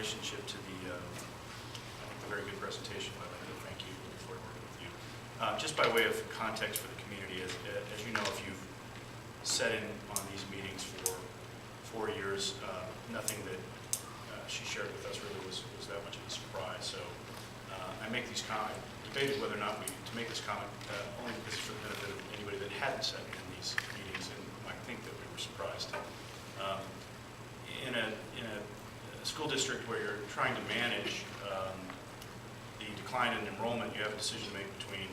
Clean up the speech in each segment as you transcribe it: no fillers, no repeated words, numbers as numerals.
relationship to the very good presentation by the way. Thank you. Look forward to working with you. Just by way of context for the community, as you know, if you've sat in on these meetings for 4 years, nothing that she shared with us really was that much of a surprise. So I make these comments. I debated whether or not to make this comment only because it's for the benefit of anybody that hadn't sat in these meetings and might think that we were surprised. In a school district where you're trying to manage the decline in enrollment, you have a decision to make between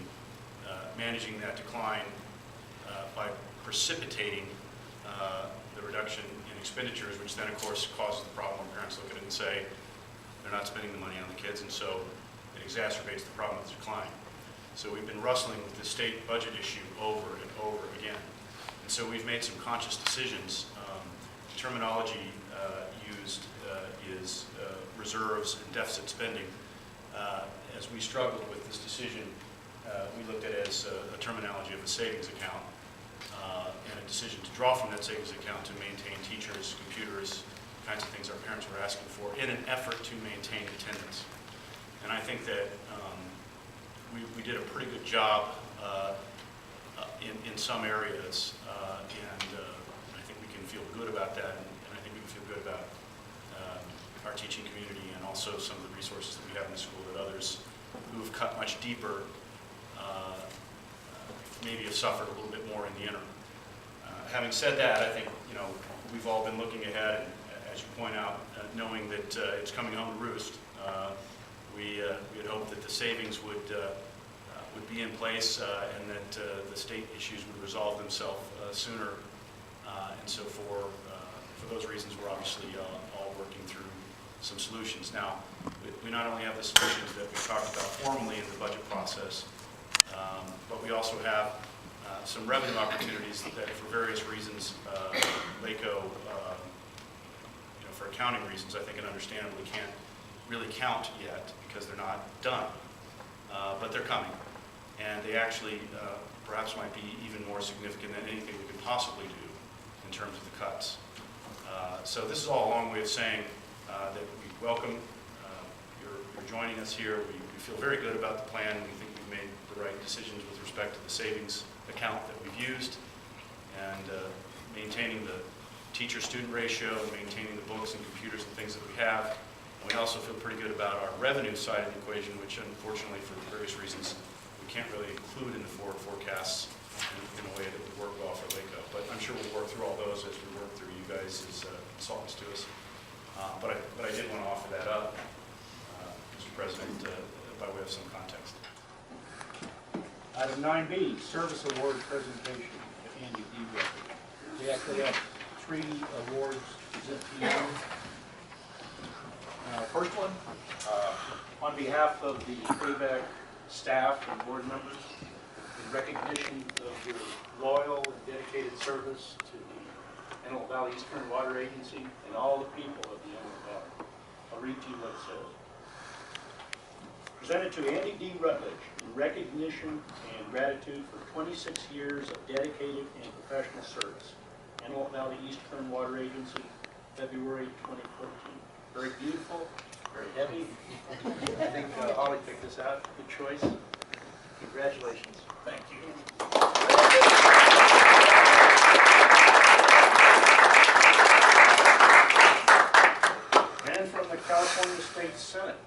managing that decline by precipitating the reduction in expenditures, which then of course causes the problem when parents look at it and say they're not spending the money on the kids, and so it exacerbates the problem of the decline. So we've been wrestling with the state budget issue over and over again. And so we've made some conscious decisions. The terminology used is reserves and deficit spending. As we struggled with this decision, we looked at it as a terminology of a savings account and a decision to draw from that savings account to maintain teachers, computers, kinds of things our parents were asking for in an effort to maintain attendance. And I think that we did a pretty good job in some areas, and I think we can feel good about that, and I think we can feel good about our teaching community and also some of the resources that we have in the school that others who have cut much deeper maybe have suffered a little bit more in the interim. Having said that, I think we've all been looking ahead, and as you point out, knowing that it's coming home to roost. We had hoped that the savings would be in place and that the state issues would resolve themselves sooner. And so for those reasons, we're obviously all working through some solutions. Now, we not only have the solutions that we talked about formally in the budget process, but we also have some revenue opportunities that for various reasons, LACO, for accounting reasons, I think, and understandably can't really count yet because they're not done, but they're coming. And they actually perhaps might be even more significant than anything we could possibly do in terms of the cuts. So this is all a long way of saying that we welcome your joining us here. We feel very good about the plan. We think we've made the right decisions with respect to the savings account that we've used and maintaining the teacher-student ratio and maintaining the books and computers and things that we have. And we also feel pretty good about our revenue side of the equation, which unfortunately for various reasons we can't really include in the forward forecasts in a way that would work well for LACO. But I'm sure we'll work through all those as we work through you guys' consultants to us. But I did want to offer that up, Mr. President, by way of some context. Item 9B, Service Award Presentation to Andy D. Rutledge. We actually have 3 awards presented to you. First one, on behalf of the AVEK staff and board members, in recognition of your loyal and dedicated service to the Antelope Valley Eastern Water Agency and all the people of the Antelope Valley. I'll read to you what it says. Presented to Andy D. Rutledge in recognition and gratitude for 26 years of dedicated and professional service. Antelope Valley Eastern Water Agency, February 2014. Very beautiful, very heavy. I think Holly picked this out. Good choice. Congratulations. Thank you. And from the California State Senate.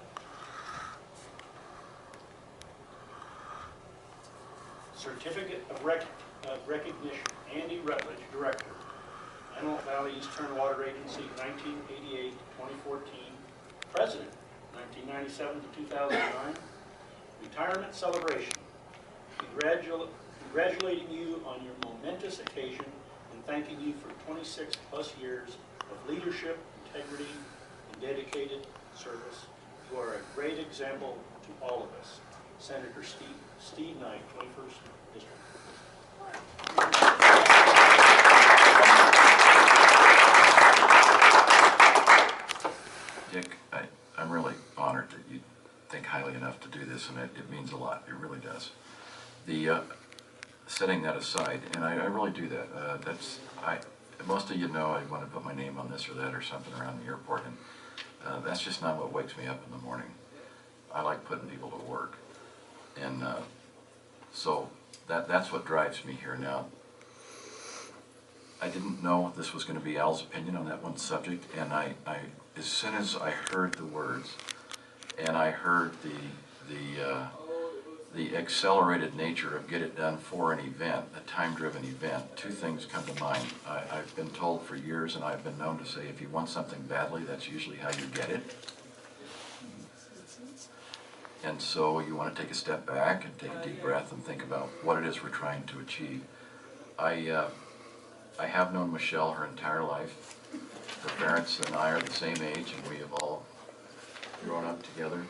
Certificate of Recognition, Andy Rutledge, Director, Antelope Valley Eastern Water Agency, 1988 to 2014, President, 1997 to 2009, Retirement Celebration, congratulating you on your momentous occasion and thanking you for 26 plus years of leadership, integrity, and dedicated service. You are a great example to all of us. Senator Steve Knight, 21st District. Dick, I'm really honored that you think highly enough to do this, and it means a lot. It really does. The setting that aside, and I really do that. Most of you know I want to put my name on this or that or something around the airport, and that's just not what wakes me up in the morning. I like putting people to work. And so that's what drives me here now. I didn't know this was going to be Al's opinion on that one subject, and I as soon as I heard the words, and I heard the accelerated nature of get it done for an event, a time-driven event, two things come to mind. I've been told for years, and I've been known to say, if you want something badly, that's usually how you get it. And so you want to take a step back and take a deep breath and think about what it is we're trying to achieve. I have known Michelle her entire life. Her parents and I are the same age, and we have all grown up together.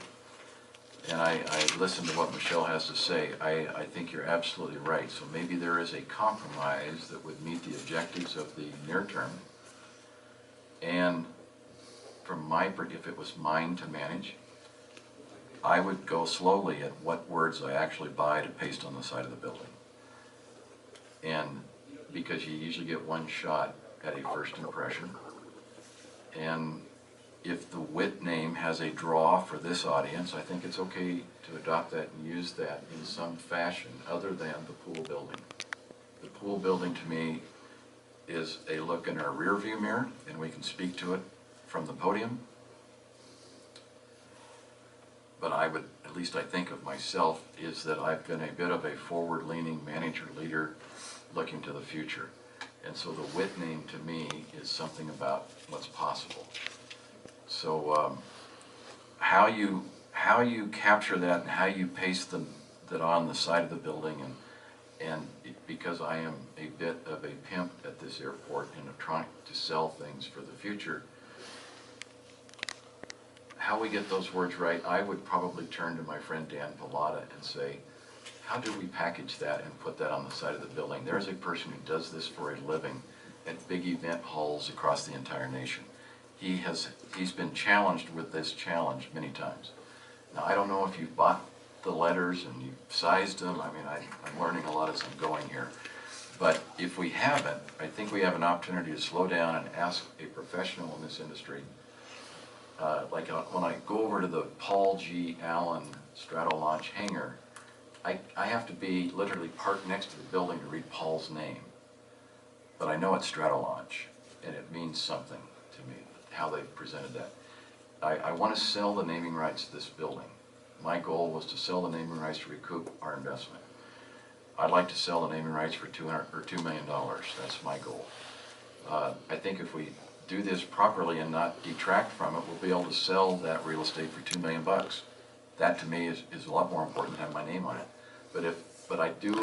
And I listened to what Michelle has to say. I think you're absolutely right. So maybe there is a compromise that would meet the objectives of the near term. And from if it was mine to manage, I would go slowly at what words I actually buy to paste on the side of the building. And because you usually get one shot at a first impression. And if the WIT name has a draw for this audience, I think it's okay to adopt that and use that in some fashion other than the pool building. The pool building to me is a look in our rear view mirror, and we can speak to it from the podium. But I would, at least I think of myself, is that I've been a bit of a forward-leaning manager leader looking to the future. And so the WIT name to me is something about what's possible. So how you capture that and how you paste that on the side of the building, and because I am a bit of a pimp at this airport and I'm trying to sell things for the future, how we get those words right, I would probably turn to my friend Dan Pilata and say, how do we package that and put that on the side of the building? There's a person who does this for a living at big event halls across the entire nation. He's been challenged with this challenge many times. Now, I don't know if you've bought the letters and you've sized them. I mean, I'm learning a lot as I'm going here. But if we haven't, I think we have an opportunity to slow down and ask a professional in this industry. Like when I go over to the Paul G. Allen Stratolaunch hangar, I have to be literally parked next to the building to read Paul's name. But I know it's Stratolaunch, and it means something to me, how they've presented that. I want to sell the naming rights to this building. My goal was to sell the naming rights to recoup our investment. I'd like to sell the naming rights for $2 million. That's my goal. I think if we do this properly and not detract from it, we'll be able to sell that real estate for $2 million. That to me is a lot more important than have my name on it. But I do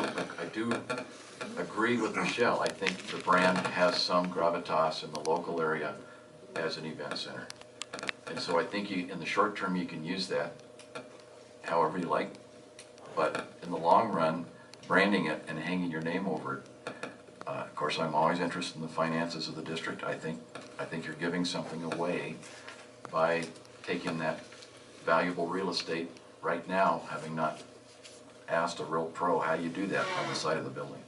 agree with Michelle. I think the brand has some gravitas in the local area as an event center. And so I think in the short term you can use that however you like, but in the long run, branding it and hanging your name over it. Of course, I'm always interested in the finances of the district. I think you're giving something away by taking that valuable real estate right now, having not asked a real pro how you do that on the side of the building.